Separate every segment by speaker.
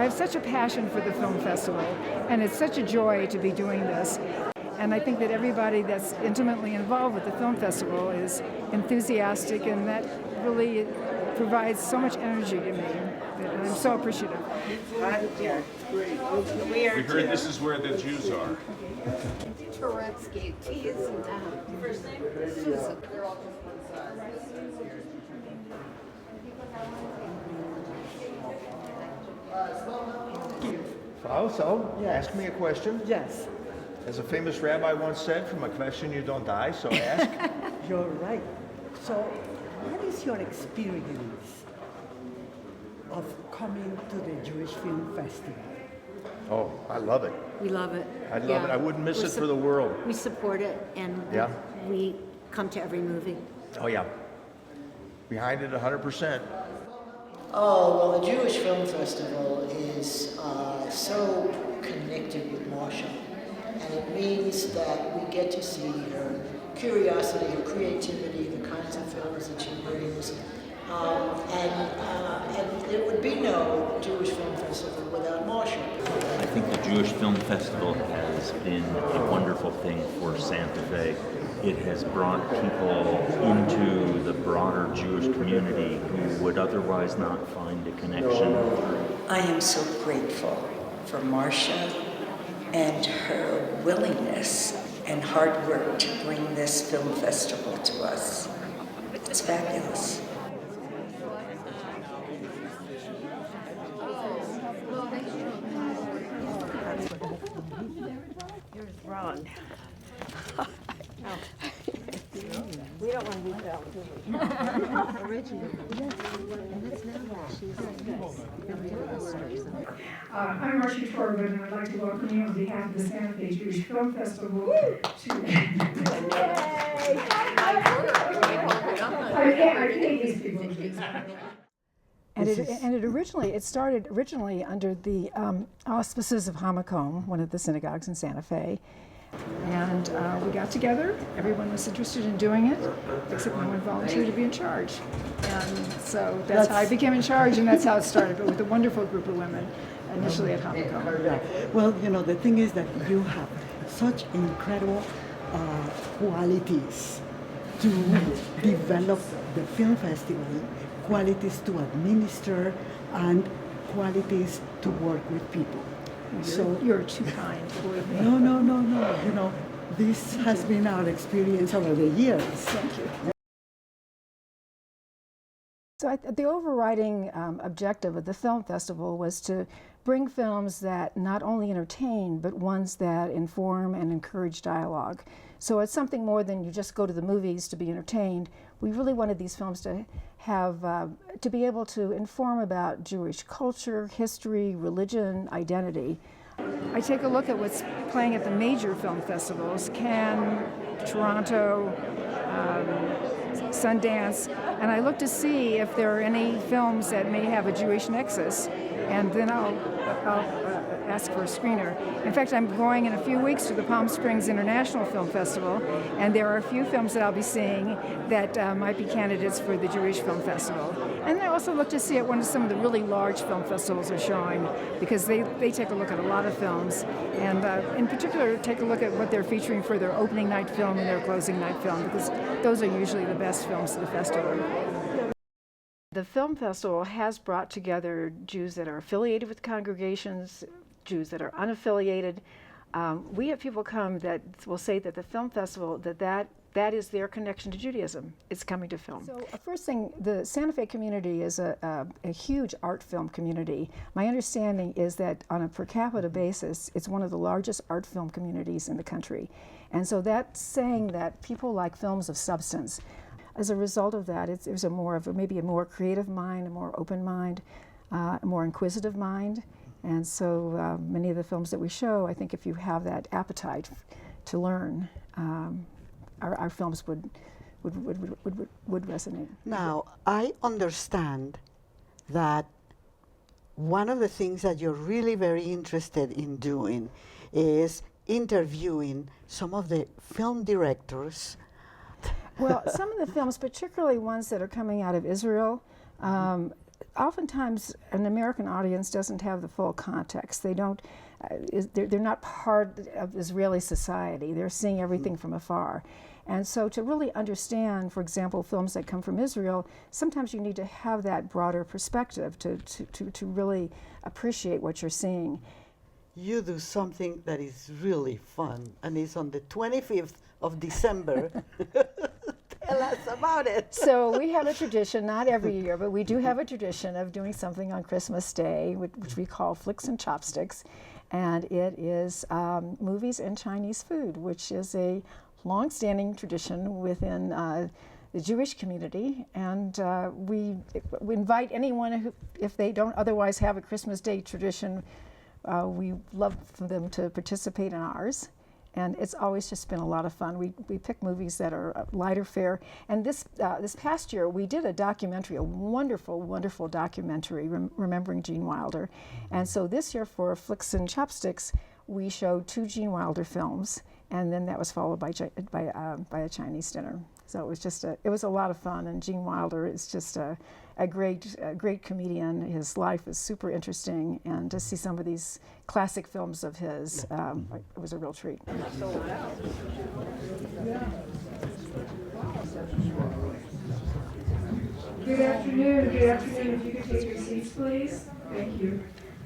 Speaker 1: have such a passion for the film festival, and it's such a joy to be doing this. And I think that everybody that's intimately involved with the film festival is enthusiastic, and that really provides so much energy to me. And I'm so appreciative.
Speaker 2: We heard this is where the Jews are.
Speaker 3: Turetsky, T is in first name? Susan.
Speaker 4: Frau, so you ask me a question.
Speaker 5: Yes,
Speaker 4: As a famous rabbi once said, from a question you don't die, so ask.
Speaker 5: you're right. So, what is your experience of coming to the Jewish Film Festival?
Speaker 4: Oh, I love it.
Speaker 6: We love it.
Speaker 4: I love it. I wouldn't miss it for the world.
Speaker 6: We support it, and
Speaker 4: Yeah.
Speaker 6: we come to every movie.
Speaker 4: Oh, yeah. Behind it 100%.
Speaker 7: Oh, well, the Jewish Film Festival is so connected with Marsha. And it means that we get to see her curiosity, her creativity, the kinds of films that she brings. And there would be no Jewish Film Festival without Marsha.
Speaker 8: I think the Jewish Film Festival has been a wonderful thing for Santa Fe. It has brought people into the broader Jewish community who would otherwise not find a connection.
Speaker 9: I am so grateful for Marsha and her willingness and hard work to bring this film festival to us. It's fabulous.
Speaker 3: Here's Ron. We don't want to be filmed, do we? Originally.
Speaker 1: I'm Marcia Torben, and I'd like to welcome you on behalf of the Santa Fe Jewish Film Festival to... I can't these people. And it started originally under the auspices of Hamakom, one of the synagogues in Santa Fe. And we got together. Everyone was interested in doing it, except no one volunteered to be in charge. And so that's how I became in charge, and that's how it started, but with a wonderful group of women, initially at Hamakom.
Speaker 5: Yeah. Well, you know, the thing is that you have such incredible qualities to develop the film festival, qualities to administer, and qualities to work with people.
Speaker 1: You're too kind, believe me.
Speaker 5: No. You know, this has been our experience over the years.
Speaker 1: Thank you. So the overriding objective of the film festival was to bring films that not only entertain, but ones that inform and encourage dialogue. So it's something more than you just go to the movies to be entertained. We really wanted these films to have, to be able to inform about Jewish culture, history, religion, identity. I take a look at what's playing at the major film festivals, Cannes, Toronto, Sundance, and I look to see if there are any films that may have a Jewish nexus, and then I'll ask for a screener. In fact, I'm going in a few weeks to the Palm Springs International Film Festival, and there are a few films that I'll be seeing that might be candidates for the Jewish Film Festival. And I also look to see at when some of the really large film festivals are showing, because they take a look at a lot of films, and in particular take a look at what they're featuring for their opening night film and their closing night film, because those are usually the best films of the festival. The film festival has brought together Jews that are affiliated with congregations, Jews that are unaffiliated. We have people come that will say that the film festival, that is their connection to Judaism. It's coming to film. So first thing, the Santa Fe community is a huge art film community. My understanding is that on a per capita basis, it's one of the largest art film communities in the country. And so that's saying that people like films of substance. As a result of that, there's maybe a more creative mind, a more open mind, a more inquisitive mind. And so many of the films that we show, I think if you have that appetite to learn, our films would resonate.
Speaker 10: Now, I understand that one of the things that you're really very interested in doing is interviewing some of the film directors.
Speaker 1: Well, some of the films, particularly ones that are coming out of Israel, oftentimes an American audience doesn't have the full context. They don't, they're not part of Israeli society. They're seeing everything from afar. And so to really understand, for example, films that come from Israel, sometimes you need to have that broader perspective to really appreciate what you're seeing.
Speaker 10: You do something that is really fun, and it's on the 25th of December. Tell us about it.
Speaker 1: So we have a tradition, not every year, but we do have a tradition of doing something on Christmas Day, which we call Flicks and Chopsticks. And it is movies and Chinese food, which is a long-standing tradition within the Jewish community. And we invite anyone who, if they don't otherwise have a Christmas Day tradition, we love for them to participate in ours. And it's always just been a lot of fun. We pick movies that are lighter fare. And this past year, we did a documentary, a wonderful, wonderful documentary, remembering Gene Wilder. And so this year for Flicks and Chopsticks, we showed 2 Gene Wilder films, and then that was followed by a Chinese dinner. So it was just it was a lot of fun. And Gene Wilder is just a great comedian. His life is super interesting, and to see some of these classic films of his, it was a real treat. Good afternoon. Good afternoon. If you could take your seats, please. Thank you.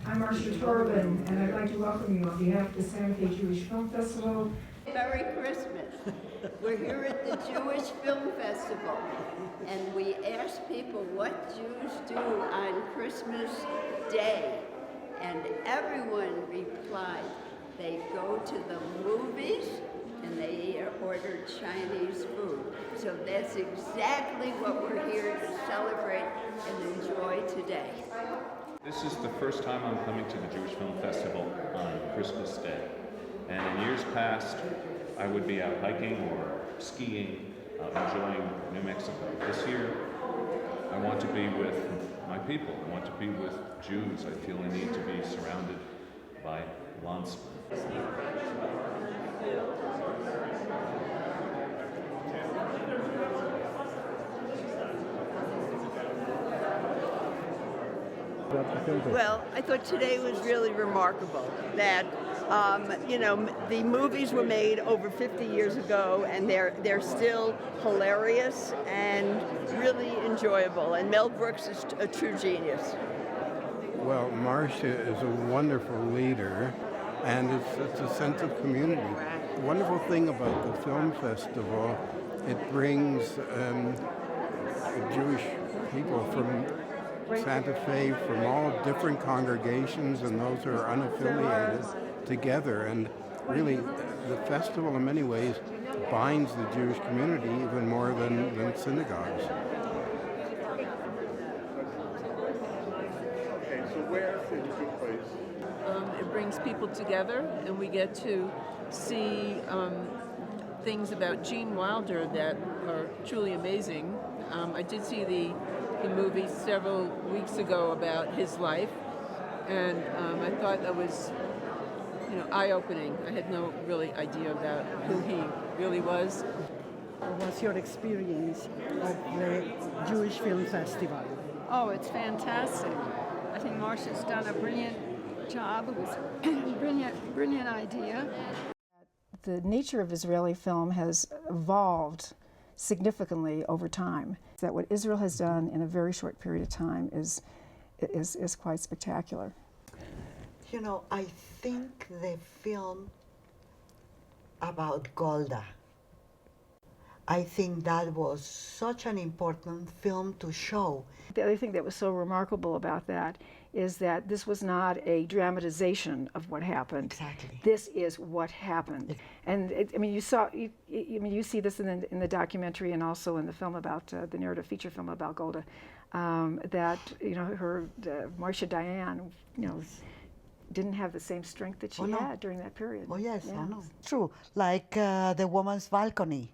Speaker 1: I'm Marcia Torben, and I'd like to welcome you on behalf of the Santa Fe Jewish Film Festival.
Speaker 3: Merry Christmas. We're here at the Jewish Film Festival, and we asked people what Jews do on Christmas Day, and everyone replied they go to the movies and they order Chinese food. So that's exactly what we're here to celebrate and enjoy today.
Speaker 2: This is the first time I'm coming to the Jewish Film Festival on Christmas Day. And in years past, I would be out hiking or skiing, enjoying New Mexico. This year, I want to be with my people. I want to be with Jews. I feel a need to be surrounded by landsmen.
Speaker 11: Well, I thought today was really remarkable that, the movies were made over 50 years ago, and they're still hilarious and really enjoyable. And Mel Brooks is a true genius.
Speaker 12: Well, Marcia is a wonderful leader, and it's a sense of community. The wonderful thing about the film festival, it brings Jewish people from Santa Fe, from all different congregations and those who are unaffiliated together. And really, the festival in many ways binds the Jewish community even more than synagogues.
Speaker 13: Okay, so where did it take place?
Speaker 14: It brings people together, and we get to see things about Gene Wilder that are truly amazing. I did see the movie several weeks ago about his life, and I thought that was, eye-opening. I had no really idea about who he really was.
Speaker 5: What was your experience of the Jewish Film Festival?
Speaker 15: Oh, it's fantastic. I think Marcia's done a brilliant job. It was a brilliant idea.
Speaker 1: The nature of Israeli film has evolved significantly over time. That what Israel has done in a very short period of time is quite spectacular.
Speaker 10: I think the film about Golda, I think that was such an important film to show.
Speaker 1: The other thing that was so remarkable about that is that this was not a dramatization of what happened.
Speaker 10: Exactly.
Speaker 1: This is what happened. And you see this in the documentary and also in the film about the narrative feature film about Golda, that Marcia Diane, didn't have the same strength that she had during that period.
Speaker 10: Oh yes, I know. True, like the woman's balcony.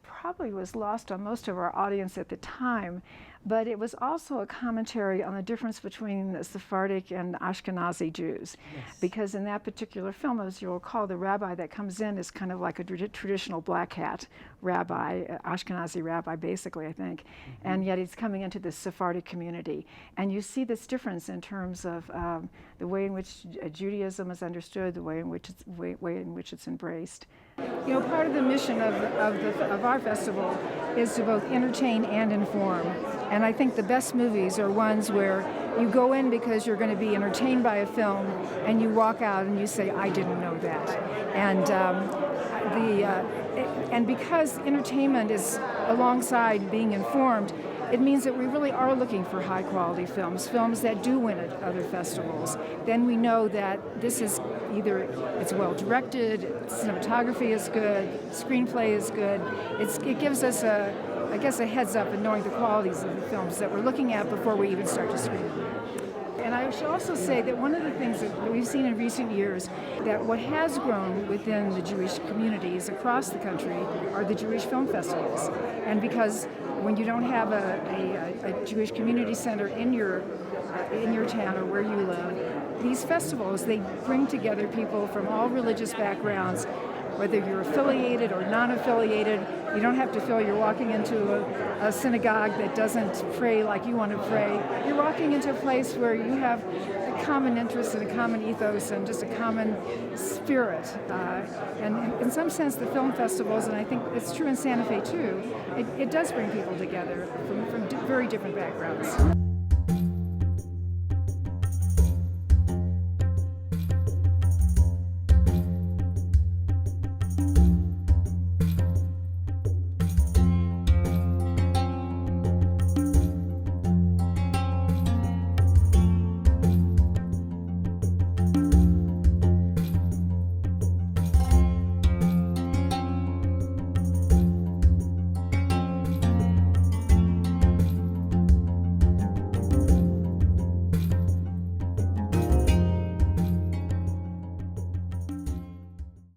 Speaker 1: Probably was lost on most of our audience at the time. but it was also a commentary on the difference between the Sephardic and Ashkenazi Jews.
Speaker 5: Yes.
Speaker 1: Because in that particular film, as you'll recall, the rabbi that comes in is kind of like a traditional black hat rabbi, Ashkenazi rabbi, basically, I think. And yet he's coming into the Sephardic community. And you see this difference in terms of the way in which Judaism is understood, the way in which it's embraced. You know, part of the mission of our festival is to both entertain and inform. And I think the best movies are ones where you go in because you're going to be entertained by a film, and you walk out and you say, "I didn't know that." And because entertainment is alongside being informed, it means that we really are looking for high-quality films that do win at other festivals. Then we know that this is either it's well-directed, cinematography is good, screenplay is good. It gives us a heads up in knowing the qualities of the films that we're looking at before we even start to screen them. And I should also say that one of the things that we've seen in recent years, that what has grown within the Jewish communities across the country are the Jewish film festivals. And because when you don't have a Jewish community center in your town or where you live, these festivals, they bring together people from all religious backgrounds, whether you're affiliated or non-affiliated. You don't have to feel you're walking into a synagogue that doesn't pray like you want to pray. You're walking into a place where you have a common interest and a common ethos and just a common spirit. And in some sense, the film festivals, and I think it's true in Santa Fe too, it does bring people together from very different backgrounds.